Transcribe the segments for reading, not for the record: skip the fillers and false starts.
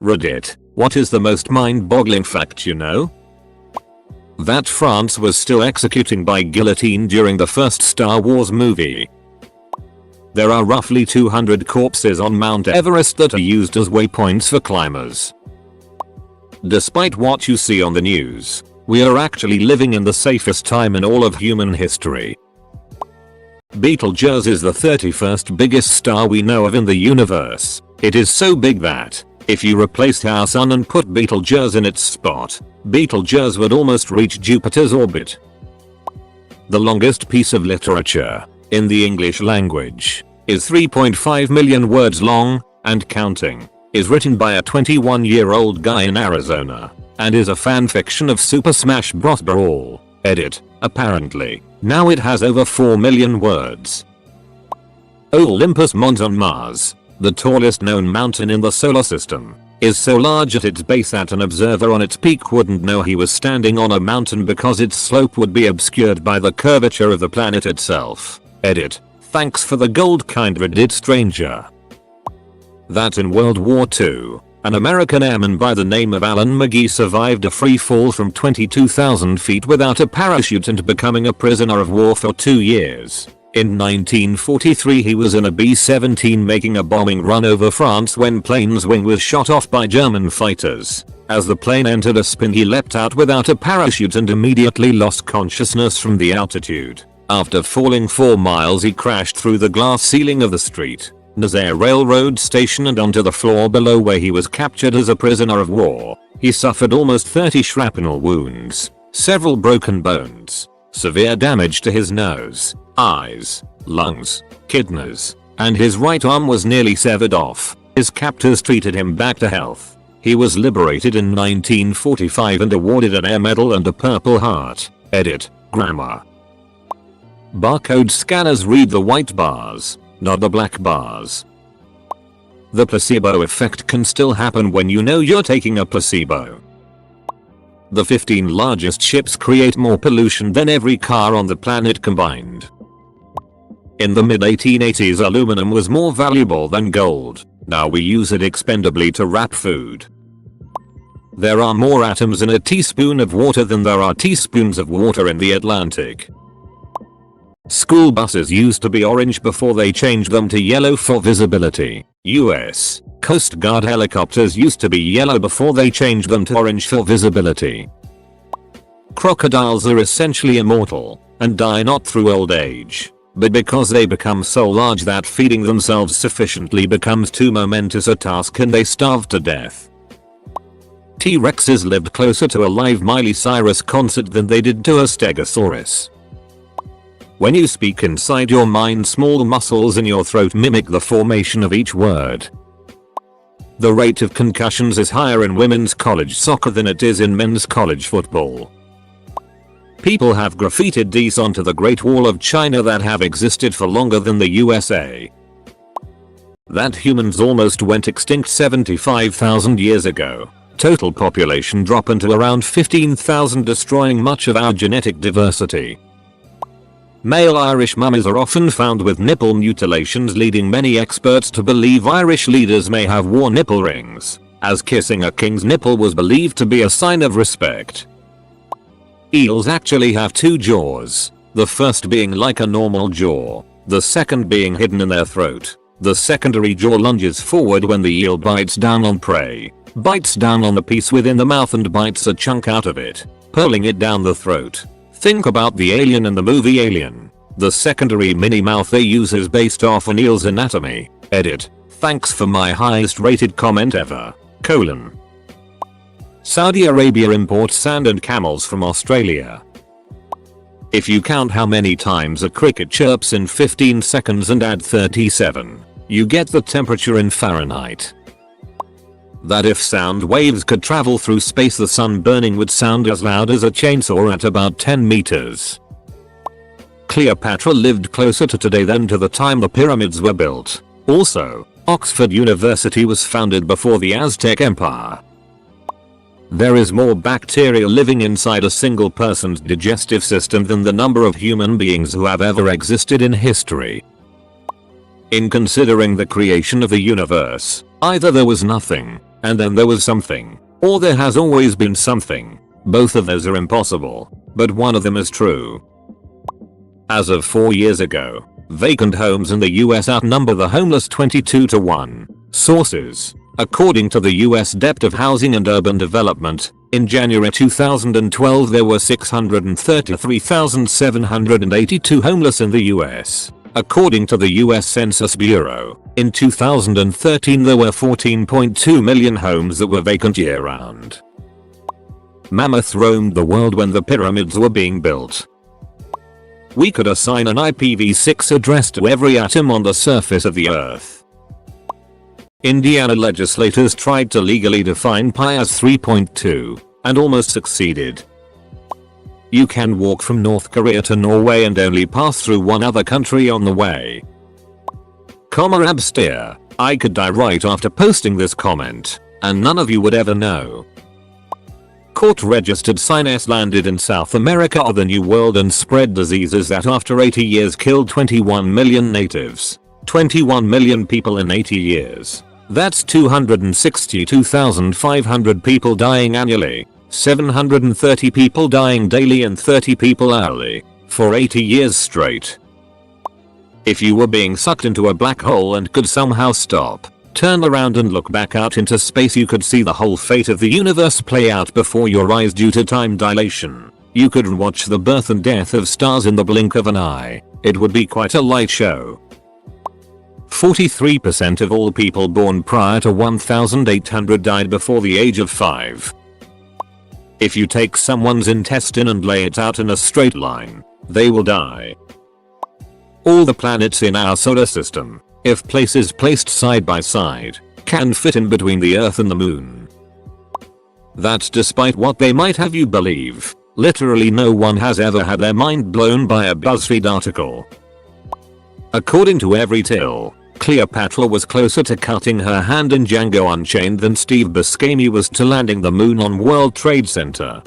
Reddit, what is the most mind-boggling fact you know? That France was still executing by guillotine during the first Star Wars movie. There are roughly 200 corpses on Mount Everest that are used as waypoints for climbers. Despite what you see on the news, we are actually living in the safest time in all of human history. Betelgeuse is the 31st biggest star we know of in the universe. It is so big that, if you replaced our sun and put Betelgeuse in its spot, Betelgeuse would almost reach Jupiter's orbit. The longest piece of literature, in the English language, is 3.5 million words long, and counting, is written by a 21-year-old guy in Arizona, and is a fanfiction of Super Smash Bros. Brawl. Edit, apparently, now it has over 4 million words. Olympus Mons on Mars, the tallest known mountain in the solar system, is so large at its base that an observer on its peak wouldn't know he was standing on a mountain because its slope would be obscured by the curvature of the planet itself. Edit, thanks for the gold kind Reddit stranger. That in World War II, an American airman by the name of Alan McGee survived a free fall from 22,000 feet without a parachute and becoming a prisoner of war for 2 years. In 1943 he was in a B-17 making a bombing run over France when plane's wing was shot off by German fighters. As the plane entered a spin he leapt out without a parachute and immediately lost consciousness from the altitude. After falling 4 miles he crashed through the glass ceiling of the street, Nazaire railroad station and onto the floor below where he was captured as a prisoner of war. He suffered almost 30 shrapnel wounds, several broken bones, severe damage to his nose, eyes, lungs, kidneys, and his right arm was nearly severed off. His captors treated him back to health. He was liberated in 1945 and awarded an Air Medal and a Purple Heart. Edit, grammar. Barcode scanners read the white bars, not the black bars. The placebo effect can still happen when you know you're taking a placebo. The 15 largest ships create more pollution than every car on the planet combined. In the mid-1880s aluminum was more valuable than gold. Now we use it expendably to wrap food. There are more atoms in a teaspoon of water than there are teaspoons of water in the Atlantic. School buses used to be orange before they changed them to yellow for visibility. US Coast Guard helicopters used to be yellow before they changed them to orange for visibility. Crocodiles are essentially immortal and die not through old age, but because they become so large that feeding themselves sufficiently becomes too momentous a task and they starve to death. T-Rexes lived closer to a live Miley Cyrus concert than they did to a Stegosaurus. When you speak inside your mind, small muscles in your throat mimic the formation of each word. The rate of concussions is higher in women's college soccer than it is in men's college football. People have graffitied these onto the Great Wall of China that have existed for longer than the USA. That humans almost went extinct 75,000 years ago. Total population drop into around 15,000, destroying much of our genetic diversity. Male Irish mummies are often found with nipple mutilations, leading many experts to believe Irish leaders may have worn nipple rings, as kissing a king's nipple was believed to be a sign of respect. Eels actually have 2 jaws, the first being like a normal jaw, the second being hidden in their throat. The secondary jaw lunges forward when the eel bites down on prey, bites down on the piece within the mouth and bites a chunk out of it, pulling it down the throat. Think about the alien in the movie Alien. The secondary mini mouth they use is based off an eel's anatomy. Edit, thanks for my highest rated comment ever. : Saudi Arabia imports sand and camels from Australia. If you count how many times a cricket chirps in 15 seconds and add 37, you get the temperature in Fahrenheit. That if sound waves could travel through space, the sun burning would sound as loud as a chainsaw at about 10 meters. Cleopatra lived closer to today than to the time the pyramids were built. Also, Oxford University was founded before the Aztec Empire. There is more bacteria living inside a single person's digestive system than the number of human beings who have ever existed in history. In considering the creation of the universe, either there was nothing, and then there was something. Or there has always been something. Both of those are impossible, but one of them is true. As of 4 years ago, vacant homes in the US outnumber the homeless 22 to 1. Sources: according to the US Dept of Housing and Urban Development, in January 2012 there were 633,782 homeless in the US. According to the US Census Bureau, in 2013 there were 14.2 million homes that were vacant year-round. Mammoth roamed the world when the pyramids were being built. We could assign an IPv6 address to every atom on the surface of the earth. Indiana legislators tried to legally define pi as 3.2 and almost succeeded. You can walk from North Korea to Norway and only pass through one other country on the way. Absteer. I could die right after posting this comment, and none of you would ever know. Court-registered signs landed in South America or the New World and spread diseases that after 80 years killed 21 million natives. 21 million people in 80 years. That's 262,500 people dying annually. 730 people dying daily and 30 people hourly. For 80 years straight. If you were being sucked into a black hole and could somehow stop, turn around and look back out into space, you could see the whole fate of the universe play out before your eyes due to time dilation. You could watch the birth and death of stars in the blink of an eye. It would be quite a light show. 43% of all people born prior to 1800 died before the age of 5. If you take someone's intestine and lay it out in a straight line, they will die. All the planets in our solar system, if places placed side by side, can fit in between the Earth and the Moon. That's despite what they might have you believe. Literally no one has ever had their mind blown by a BuzzFeed article. According to Everytil, Cleopatra was closer to cutting her hand in Django Unchained than Steve Buscemi was to landing the moon on World Trade Center.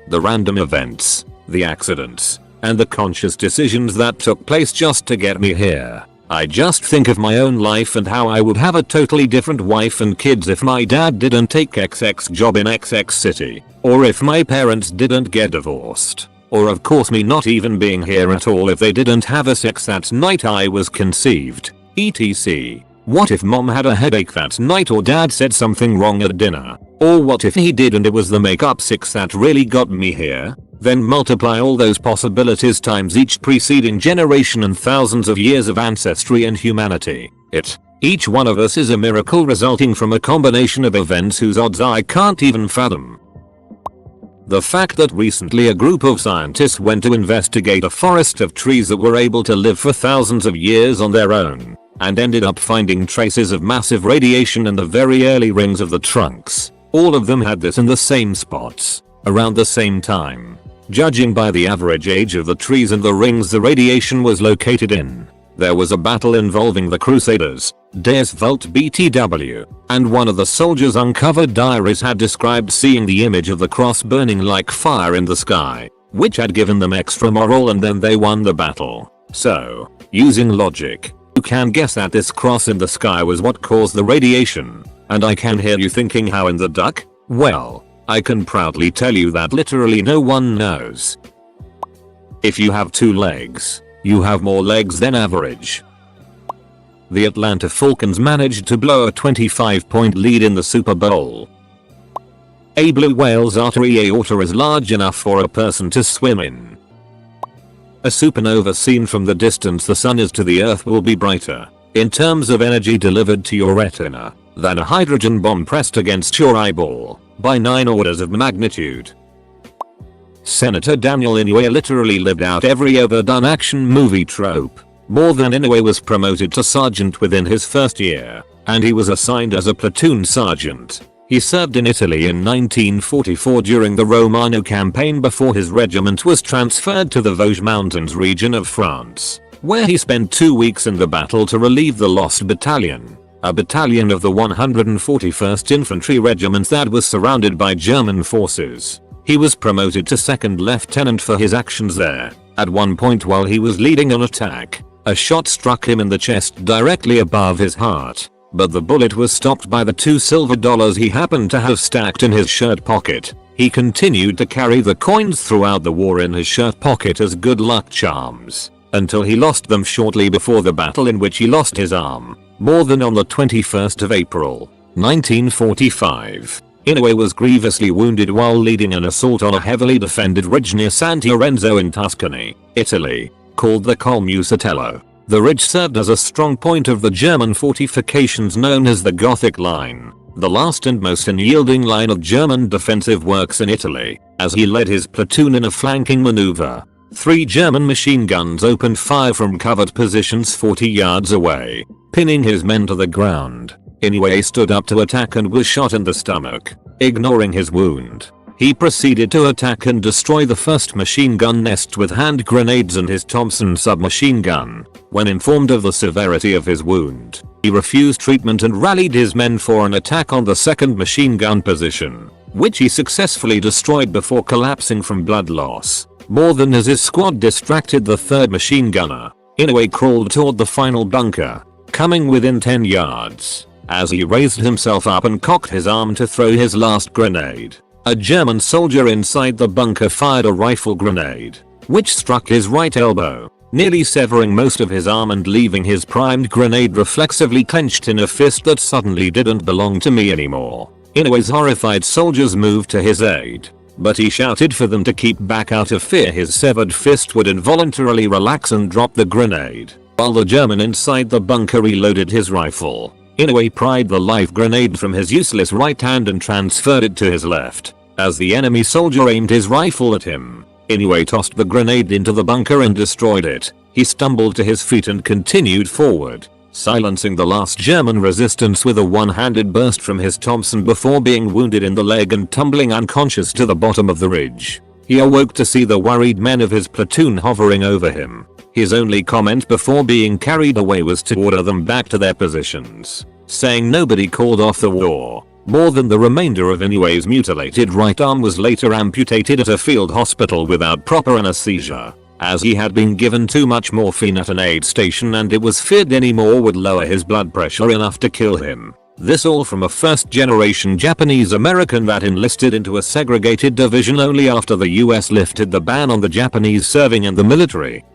The random events, the accidents, and the conscious decisions that took place just to get me here. I just think of my own life and how I would have a totally different wife and kids if my dad didn't take XX job in XX city, or if my parents didn't get divorced. Or of course me not even being here at all if they didn't have a sex that night I was conceived, etc. What if mom had a headache that night or dad said something wrong at dinner? Or what if he did and it was the makeup 6 that really got me here? Then multiply all those possibilities times each preceding generation and thousands of years of ancestry and humanity. Each one of us is a miracle resulting from a combination of events whose odds I can't even fathom. The fact that recently a group of scientists went to investigate a forest of trees that were able to live for thousands of years on their own, and ended up finding traces of massive radiation in the very early rings of the trunks. All of them had this in the same spots, around the same time. Judging by the average age of the trees and the rings the radiation was located in, there was a battle involving the Crusaders, Des Volt BTW, and one of the soldiers' uncovered diaries had described seeing the image of the cross burning like fire in the sky, which had given them extra morale and then they won the battle. So, using logic, you can guess that this cross in the sky was what caused the radiation, and I can hear you thinking how in the duck? Well, I can proudly tell you that literally no one knows. If you have 2 legs, you have more legs than average. The Atlanta Falcons managed to blow a 25-point lead in the Super Bowl. A blue whale's artery aorta is large enough for a person to swim in. A supernova seen from the distance the sun is to the earth will be brighter, in terms of energy delivered to your retina, than a hydrogen bomb pressed against your eyeball, by 9 orders of magnitude. Senator Daniel Inouye literally lived out every overdone action movie trope. More than Inouye was promoted to sergeant within his first year, and he was assigned as a platoon sergeant. He served in Italy in 1944 during the Romano campaign before his regiment was transferred to the Vosges Mountains region of France, where he spent 2 weeks in the battle to relieve the Lost Battalion, a battalion of the 141st Infantry Regiment that was surrounded by German forces. He was promoted to second lieutenant for his actions there. At one point while he was leading an attack, a shot struck him in the chest directly above his heart. but the bullet was stopped by the $2 silver he happened to have stacked in his shirt pocket. He continued to carry the coins throughout the war in his shirt pocket as good luck charms, until he lost them shortly before the battle, in which he lost his arm. More than on the 21st of April, 1945. Inoue was grievously wounded while leading an assault on a heavily defended ridge near San Lorenzo in Tuscany, Italy, called the Col Musatello. The ridge served as a strong point of the German fortifications known as the Gothic Line, the last and most unyielding line of German defensive works in Italy. As he led his platoon in a flanking maneuver, 3 German machine guns opened fire from covered positions 40 yards away, pinning his men to the ground. Inoue stood up to attack and was shot in the stomach. Ignoring his wound, he proceeded to attack and destroy the first machine gun nest with hand grenades and his Thompson submachine gun. When informed of the severity of his wound, he refused treatment and rallied his men for an attack on the second machine gun position, which he successfully destroyed before collapsing from blood loss. More than as his squad distracted the third machine gunner, Inoue crawled toward the final bunker, coming within 10 yards. As he raised himself up and cocked his arm to throw his last grenade, a German soldier inside the bunker fired a rifle grenade, which struck his right elbow, nearly severing most of his arm and leaving his primed grenade reflexively clenched in a fist that suddenly didn't belong to me anymore. Inoue's horrified soldiers moved to his aid, but he shouted for them to keep back out of fear his severed fist would involuntarily relax and drop the grenade. While the German inside the bunker reloaded his rifle, Inoue pried the live grenade from his useless right hand and transferred it to his left. As the enemy soldier aimed his rifle at him, Inoue tossed the grenade into the bunker and destroyed it. He stumbled to his feet and continued forward, silencing the last German resistance with a one-handed burst from his Thompson before being wounded in the leg and tumbling unconscious to the bottom of the ridge. He awoke to see the worried men of his platoon hovering over him. His only comment before being carried away was to order them back to their positions, saying nobody called off the war. More than the remainder of Inoue's mutilated right arm was later amputated at a field hospital without proper anesthesia, as he had been given too much morphine at an aid station and it was feared any more would lower his blood pressure enough to kill him. This all from a first-generation Japanese American that enlisted into a segregated division only after the US lifted the ban on the Japanese serving in the military.